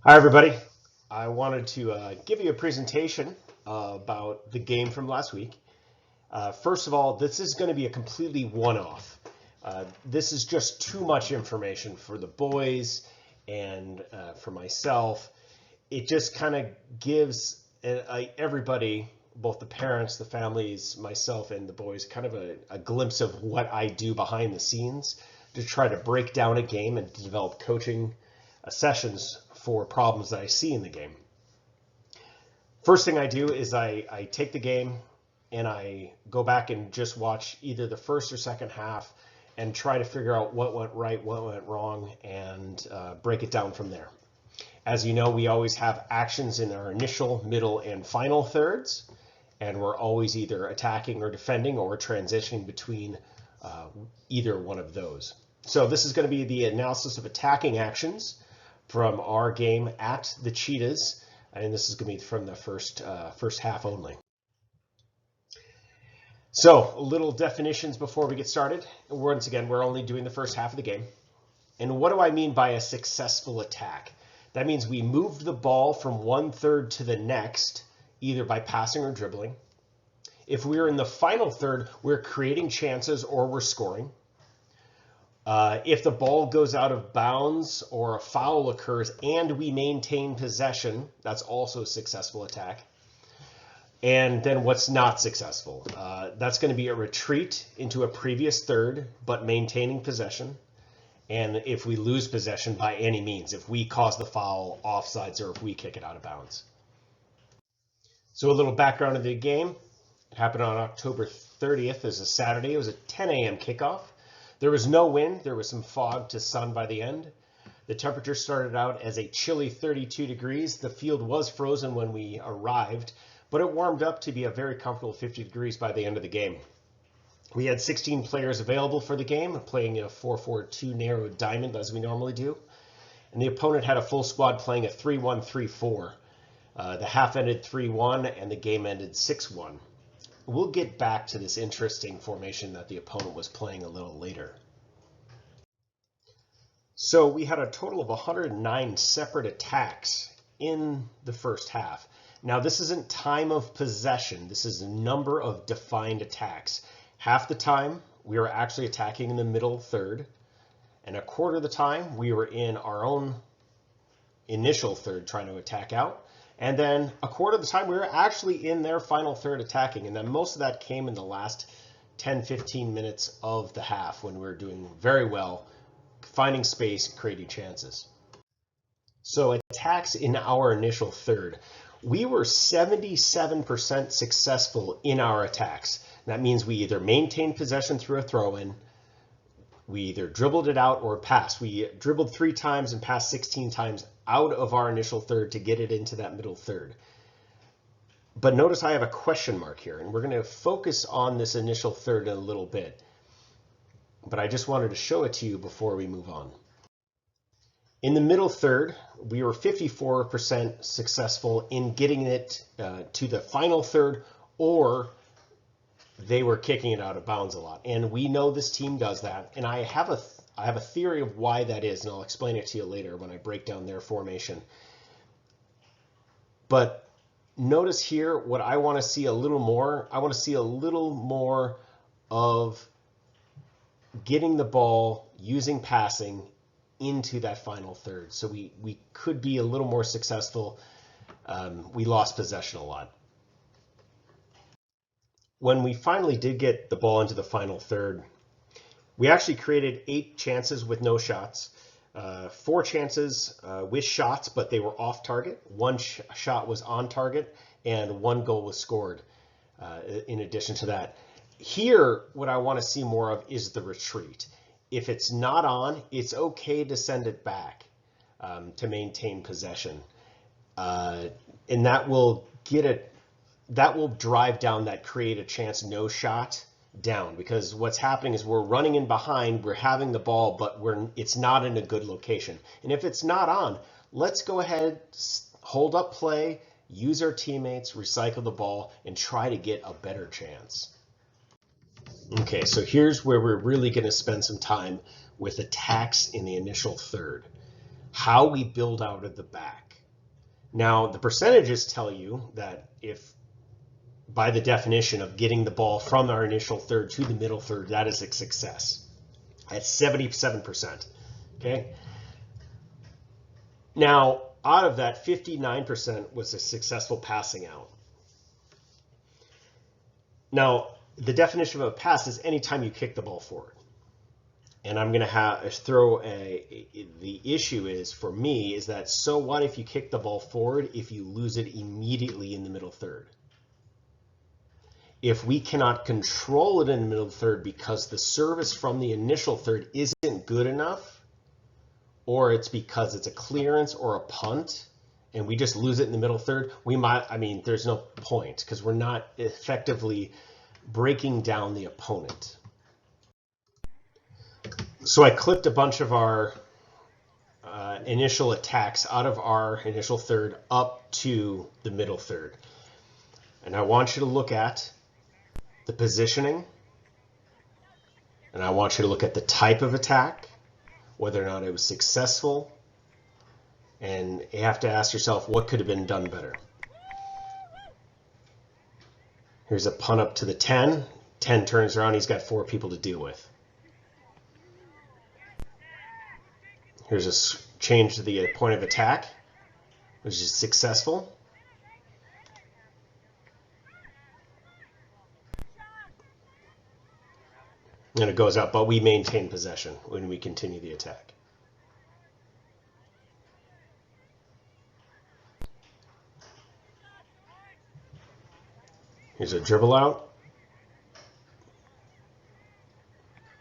Hi, everybody. I wanted to give you a presentation about the game from last week. First of all, this is going to be a completely one-off. This is just too much information for the boys and for myself. It just kind of gives everybody, both the parents, the families, myself, and the boys, kind of a glimpse of what I do behind the scenes to try to break down a game and to develop coaching sessions for problems that I see in the game. First thing I do is I take the game and I go back and just watch either the first or second half and try to figure out what went right, what went wrong, and break it down from there. As you know, we always have actions in our initial, middle, and final thirds, and we're always either attacking or defending or transitioning between either one of those. So this is going to be the analysis of attacking actions from our game at the Cheetahs, and this is going to be from the first half only. So, little definitions before we get started. Once again, we're only doing the first half of the game. And what do I mean by a successful attack? That means we moved the ball from one third to the next, either by passing or dribbling. If we're in the final third, we're creating chances or we're scoring. If the ball goes out of bounds or a foul occurs and we maintain possession, that's also a successful attack. And then what's not successful? That's going to be a retreat into a previous third, but maintaining possession. And if we lose possession by any means, if we cause the foul, offsides, or if we kick it out of bounds. So a little background of the game. It happened on October 30th as a Saturday. It was a 10 a.m. kickoff. There was no wind. There was some fog to sun by the end. The temperature started out as a chilly 32 degrees. The field was frozen when we arrived, but it warmed up to be a very comfortable 50 degrees by the end of the game. We had 16 players available for the game, playing in a 4-4-2 narrow diamond as we normally do. And the opponent had a full squad playing a 3-1-3-4. The half ended 3-1 and the game ended 6-1. We'll get back to this interesting formation that the opponent was playing a little later. So we had a total of 109 separate attacks in the first half. Now this isn't time of possession. This is a number of defined attacks. Half the time we were actually attacking in the middle third, and a quarter of the time we were in our own initial third trying to attack out. And then a quarter of the time we were actually in their final third attacking. And then most of that came in the last 10-15 minutes of the half when we were doing very well, finding space, creating chances. So attacks in our initial third. We were 77% successful in our attacks. That means we either maintained possession through a throw-in, we either dribbled it out or passed. We dribbled 3 times and passed 16 times out of our initial third to get it into that middle third. But notice I have a question mark here, and we're going to focus on this initial third in a little bit. But I just wanted to show it to you before we move on. In the middle third, we were 54% successful in getting it to the final third, or they were kicking it out of bounds a lot. And we know this team does that. And I have a theory of why that is, and I'll explain it to you later when I break down their formation. But notice here what I want to see a little more. I want to see a little more of getting the ball, using passing into that final third. So we could be a little more successful. We lost possession a lot. When we finally did get the ball into the final third, we actually created 8 chances with no shots, 4 chances with shots, but they were off target. 1 shot was on target, and 1 goal was scored in addition to that. Here, what I want to see more of is the retreat. If it's not on, it's okay to send it back to maintain possession. And that will get it. That will drive down that create a chance no shot down, because what's happening is we're running in behind, we're having the ball, but it's not in a good location. And if it's not on, let's go ahead, hold up play, use our teammates, recycle the ball, and try to get a better chance. Okay, so here's where we're really going to spend some time with attacks in the initial third. How we build out of the back. Now, the percentages tell you that if, by the definition of getting the ball from our initial third to the middle third, that is a success. At 77%. Okay. Now, out of that, 59% was a successful passing out. Now, the definition of a pass is anytime you kick the ball forward. And I'm going to the issue is, for me, is that so what if you kick the ball forward if you lose it immediately in the middle third? If we cannot control it in the middle third because the service from the initial third isn't good enough, or it's because it's a clearance or a punt, and we just lose it in the middle third, there's no point because we're not effectively breaking down the opponent. So I clipped a bunch of our initial attacks out of our initial third up to the middle third. And I want you to look at the positioning, and I want you to look at the type of attack, whether or not it was successful, and you have to ask yourself what could have been done better. Here's a punt up to the 10. 10 turns around, he's got 4 people to deal with. Here's a change to the point of attack, which is successful. And it goes out, but we maintain possession when we continue the attack. Here's a dribble out.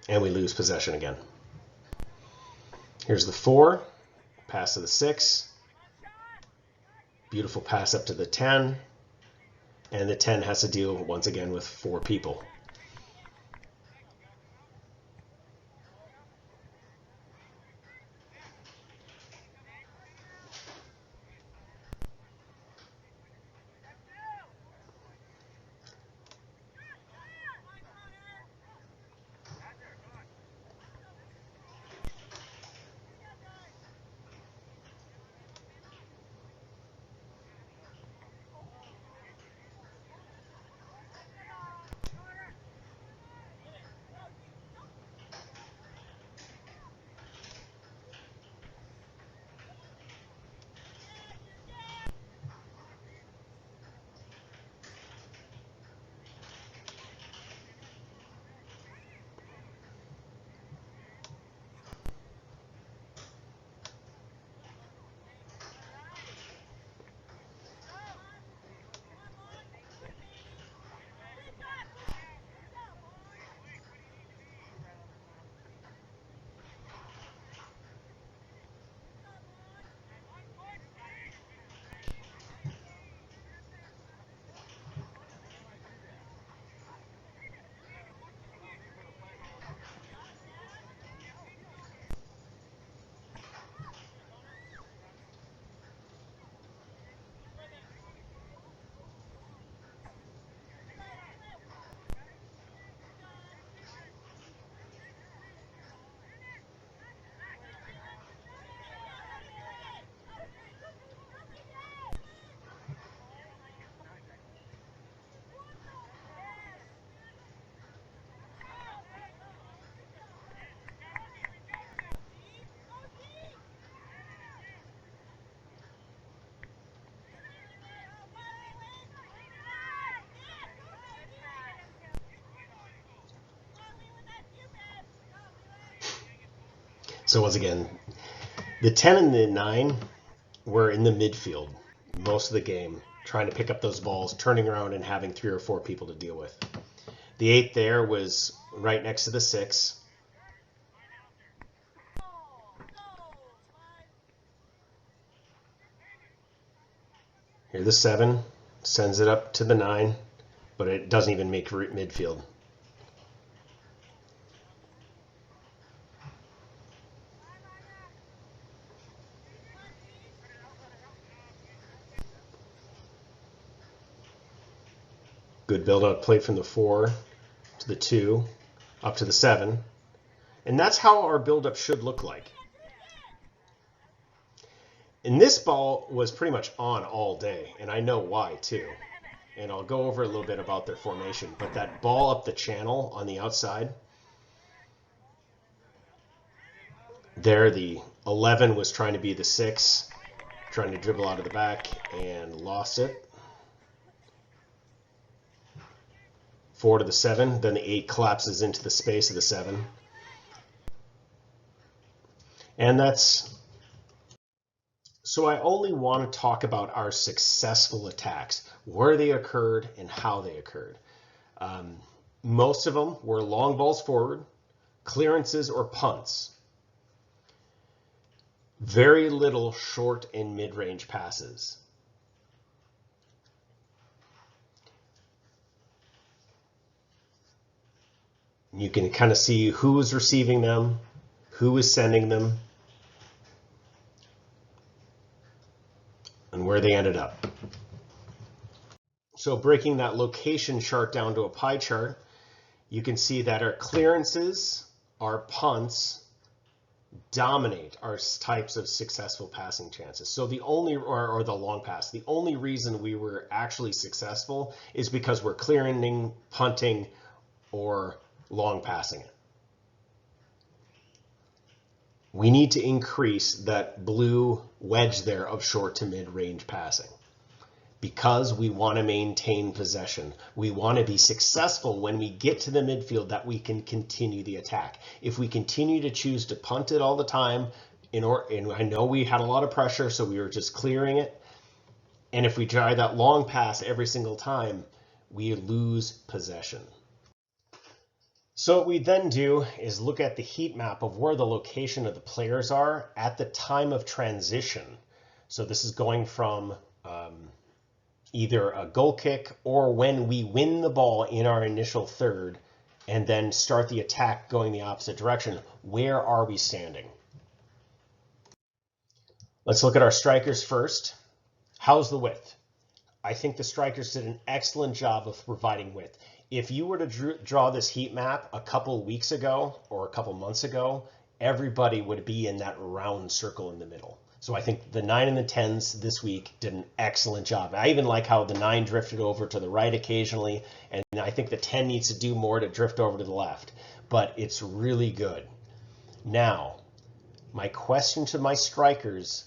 And we lose possession again. Here's the 4, pass to the 6, beautiful pass up to the 10, and the 10 has to deal once again with 4 people. So once again, the 10 and the 9 were in the midfield most of the game, trying to pick up those balls, turning around and having 3 or 4 people to deal with. The 8 there was right next to the 6. Here the 7 sends it up to the 9, but it doesn't even make midfield. Good build-out play from the 4 to the 2, up to the 7. And that's how our build-up should look like. And this ball was pretty much on all day, and I know why too. And I'll go over a little bit about their formation. But that ball up the channel on the outside, there the 11 was trying to be the 6, trying to dribble out of the back and lost it. 4 to the 7, then the 8 collapses into the space of the 7. And that's... So I only want to talk about our successful attacks, where they occurred and how they occurred. Most of them were long balls forward, clearances or punts. Very little short and mid-range passes. You can kind of see who was receiving them, who was sending them, and where they ended up. So breaking that location chart down to a pie chart, you can see that our clearances, our punts, dominate our types of successful passing chances. So the only, or the long pass, the only reason we were actually successful is because we're clearing, punting, or long passing it. We need to increase that blue wedge there of short to mid-range passing because we want to maintain possession. We want to be successful when we get to the midfield that we can continue the attack. If we continue to choose to punt it all the time, and I know we had a lot of pressure, so we were just clearing it. And if we try that long pass every single time, we lose possession. So what we then do is look at the heat map of where the location of the players are at the time of transition. So this is going from either a goal kick or when we win the ball in our initial third and then start the attack going the opposite direction. Where are we standing? Let's look at our strikers first. How's the width? I think the strikers did an excellent job of providing width. If you were to draw this heat map a couple weeks ago or a couple months ago, everybody would be in that round circle in the middle. So I think the 9 and the 10s this week did an excellent job. I even like how the 9 drifted over to the right occasionally, and I think the 10 needs to do more to drift over to the left, but it's really good. Now, my question to my strikers,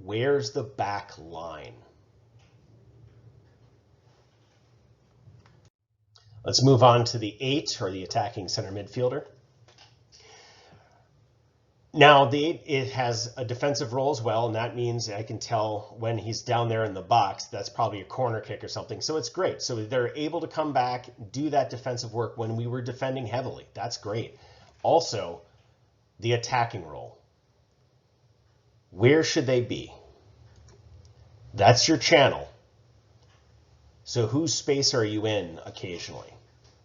where's the back line? Let's move on to the 8, or the attacking center midfielder. Now, the 8, it has a defensive role as well, and that means I can tell when he's down there in the box, that's probably a corner kick or something. So it's great. So they're able to come back, do that defensive work when we were defending heavily. That's great. Also, the attacking role. Where should they be? That's your channel. So whose space are you in occasionally?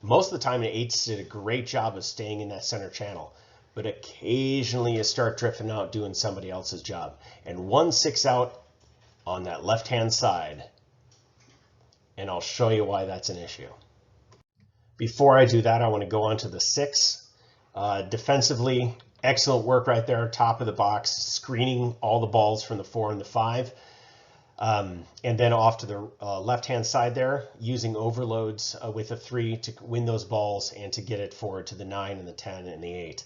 Most of the time, the 8s did a great job of staying in that center channel, but occasionally you start drifting out doing somebody else's job. And 1-6 out on that left-hand side, and I'll show you why that's an issue. Before I do that, I want to go on to the 6. Defensively, excellent work right there, top of the box, screening all the balls from the 4 and the 5. And then off to the left-hand side there, using overloads with a 3 to win those balls and to get it forward to the 9 and the 10 and the 8.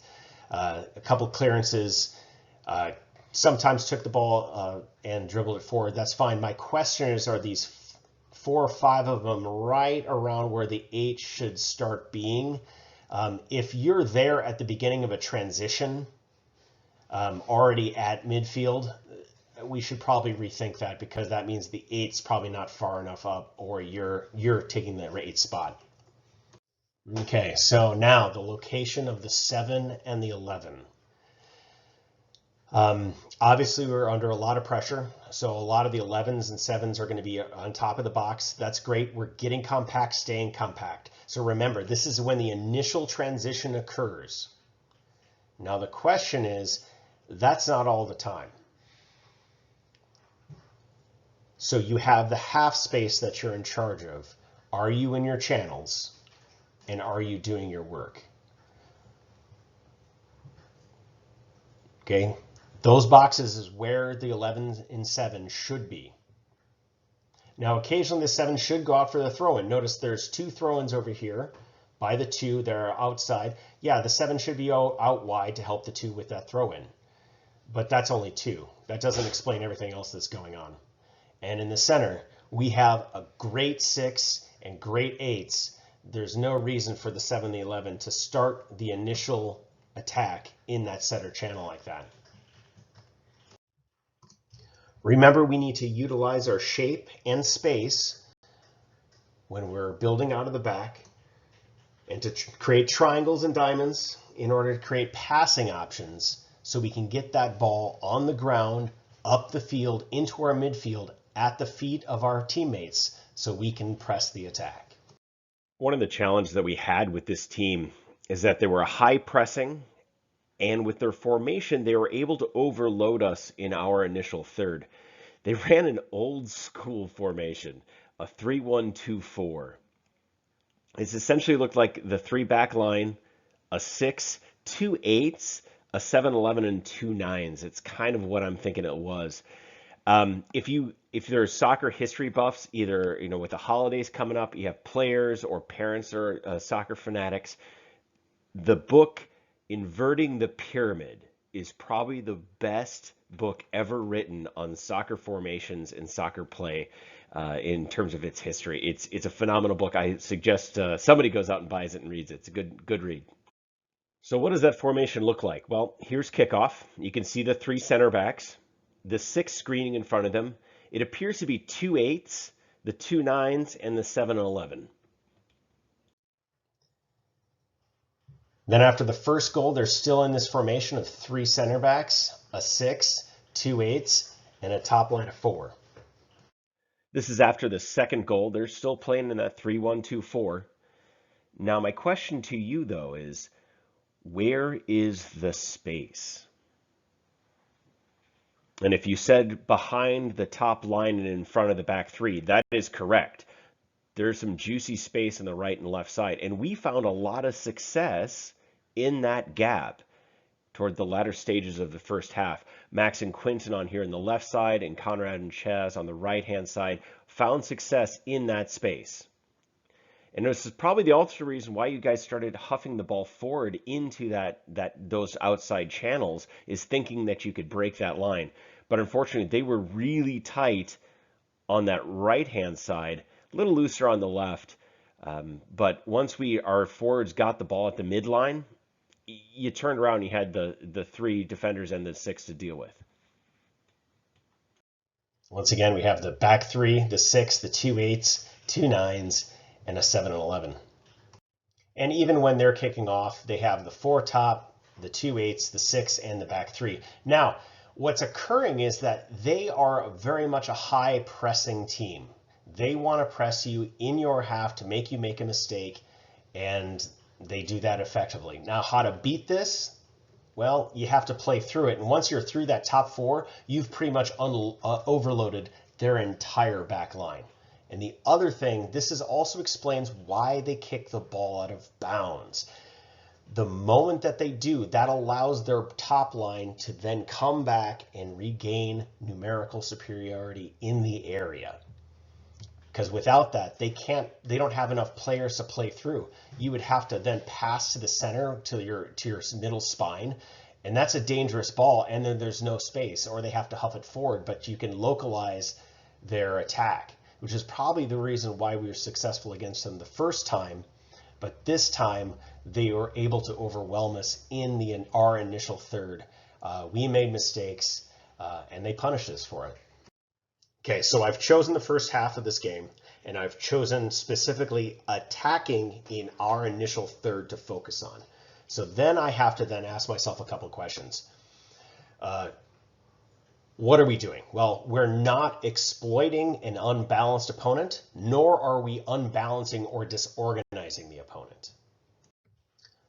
A couple clearances, sometimes took the ball and dribbled it forward. That's fine. My question is, are these 4 or 5 of them right around where the 8 should start being? If you're there at the beginning of a transition, already at midfield, we should probably rethink that, because that means the 8's probably not far enough up, or you're taking the 8 spot. Okay, so now the location of the 7 and the 11. Obviously, we're under a lot of pressure, so a lot of the 11s and 7s are going to be on top of the box. That's great. We're getting compact, staying compact. So remember, this is when the initial transition occurs. Now the question is, that's not all the time. So you have the half space that you're in charge of. Are you in your channels? And are you doing your work? Okay. Those boxes is where the 11 and 7 should be. Now, occasionally the 7 should go out for the throw-in. Notice there's 2 throw-ins over here by the 2 that are outside. Yeah, the 7 should be out wide to help the 2 with that throw-in. But that's only 2. That doesn't explain everything else that's going on. And in the center, we have a great 6 and great 8s. There's no reason for the 7 and the 11 to start the initial attack in that center channel like that. Remember, we need to utilize our shape and space when we're building out of the back and to create triangles and diamonds in order to create passing options so we can get that ball on the ground, up the field, into our midfield, at the feet of our teammates so we can press the attack. One of the challenges that we had with this team is that they were high pressing, and with their formation, they were able to overload us in our initial third. They ran an old school formation, a 3-1-2-4. It essentially looked like the 3 back line, a 6, 2 8s, a 7-11, and 2 9s. It's kind of what I'm thinking it was. If there's soccer history buffs, either with the holidays coming up, you have players or parents or soccer fanatics, the book Inverting the Pyramid is probably the best book ever written on soccer formations and soccer play in terms of its history. It's a phenomenal book. I suggest somebody goes out and buys it and reads it. It's a good read. So what does that formation look like? Well, here's kickoff. You can see the 3 center backs, the 6 screening in front of them. It appears to be 2 8s, the 2 9s, and the 7 and 11. Then after the first goal, they're still in this formation of 3 center backs, a 6, 2 8s, and a top line of 4. This is after the second goal. They're still playing in that 3-1-2-4. Now my question to you though is, where is the space? And if you said behind the top line and in front of the back 3, that is correct. There's some juicy space on the right and left side. And we found a lot of success in that gap toward the latter stages of the first half. Max and Quinton on here on the left side and Conrad and Chaz on the right-hand side found success in that space. And this is probably the ultimate reason why you guys started huffing the ball forward into those outside channels, is thinking that you could break that line. But unfortunately, they were really tight on that right-hand side, a little looser on the left. But once our forwards got the ball at the midline, you turned around and you had the 3 defenders and the 6 to deal with. Once again, we have the back 3, the 6, the 2 8s, 2 9s, and a 7 and 11. And even when they're kicking off, they have the 4 top, the 2 8s, the 6, and the back 3. Now, what's occurring is that they are very much a high pressing team. They want to press you in your half to make you make a mistake, and they do that effectively. Now, how to beat this? Well, you have to play through it. And once you're through that top 4, you've pretty much overloaded their entire back line. And the other thing, this also explains why they kick the ball out of bounds. The moment that they do, that allows their top line to then come back and regain numerical superiority in the area. Because without that, they don't have enough players to play through. You would have to then pass to the center, to your middle spine, and that's a dangerous ball, and then there's no space, or they have to huff it forward, but you can localize their attack, which is probably the reason why we were successful against them the first time. But this time, they were able to overwhelm us in our initial third. We made mistakes, and they punished us for it. Okay, so I've chosen the first half of this game, and I've chosen specifically attacking in our initial third to focus on. So then I have to then ask myself a couple of questions. What are we doing? Well, we're not exploiting an unbalanced opponent, nor are we unbalancing or disorganizing the opponent.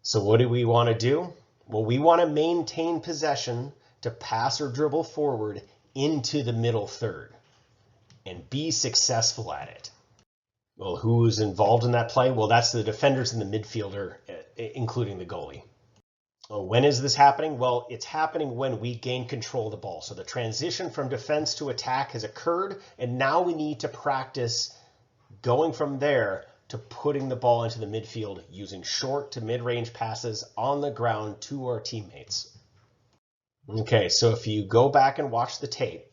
So what do we want to do? Well, we want to maintain possession to pass or dribble forward into the middle third and be successful at it. Well, who's involved in that play? Well, that's the defenders and the midfielder, including the goalie. When is this happening? Well, it's happening when we gain control of the ball. So the transition from defense to attack has occurred, and now we need to practice going from there to putting the ball into the midfield using short to mid-range passes on the ground to our teammates. Okay, so if you go back and watch the tape,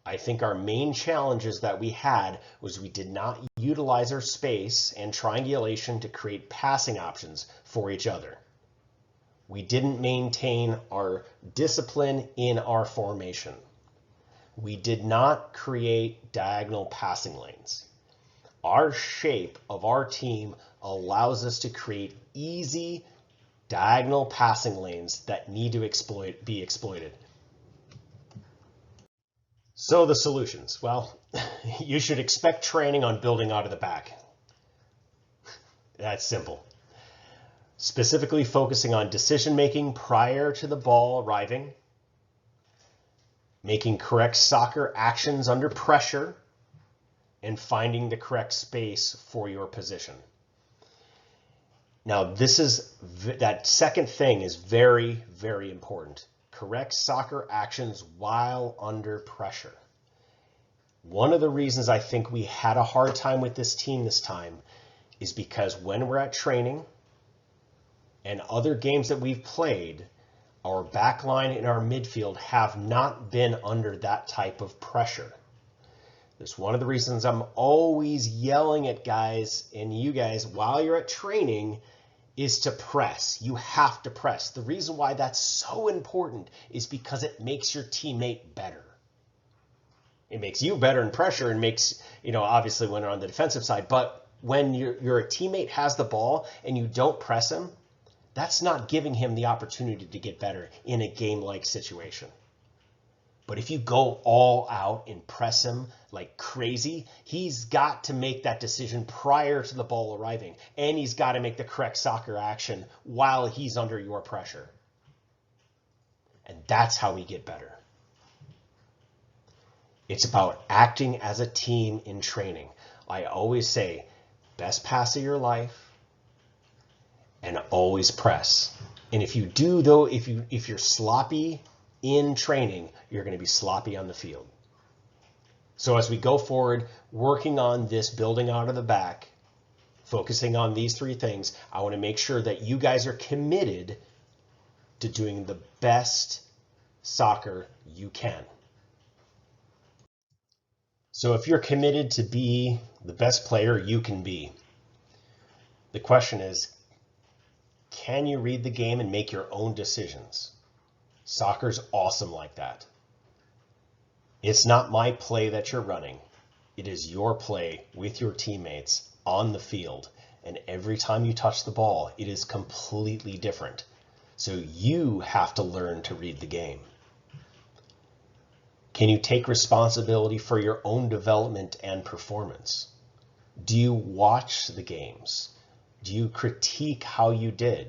I think our main challenges that we had was we did not utilize our space and triangulation to create passing options for each other. We didn't maintain our discipline in our formation. We did not create diagonal passing lanes. Our shape of our team allows us to create easy diagonal passing lanes that need to be exploited. So the solutions. Well, you should expect training on building out of the back. That's simple. Specifically focusing on decision making prior to the ball arriving, making correct soccer actions under pressure, and finding the correct space for your position. Now, that second thing is very, very important. Correct soccer actions while under pressure. One of the reasons I think we had a hard time with this team this time is because when we're at training and other games that we've played, our back line and our midfield have not been under that type of pressure. That's one of the reasons I'm always yelling at guys and you guys while you're at training is to press. You have to press. The reason why that's so important is because it makes your teammate better. It makes you better in pressure and makes, obviously when you're on the defensive side, but when your teammate has the ball and you don't press him, that's not giving him the opportunity to get better in a game-like situation. But if you go all out and press him like crazy, he's got to make that decision prior to the ball arriving. And he's got to make the correct soccer action while he's under your pressure. And that's how we get better. It's about acting as a team in training. I always say, best pass of your life, and always press. And if you do, though, if you're sloppy in training, you're going to be sloppy on the field. So as we go forward, working on this building out of the back, focusing on these three things, I want to make sure that you guys are committed to doing the best soccer you can. So if you're committed to be the best player you can be, the question is, can you read the game and make your own decisions? Soccer's awesome like that. It's not my play that you're running. It is your play with your teammates on the field. And every time you touch the ball, it is completely different. So you have to learn to read the game. Can you take responsibility for your own development and performance? Do you watch the games? Do you critique how you did?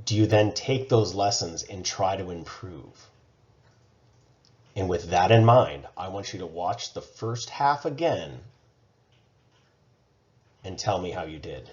Do you then take those lessons and try to improve? And with that in mind, I want you to watch the first half again and tell me how you did.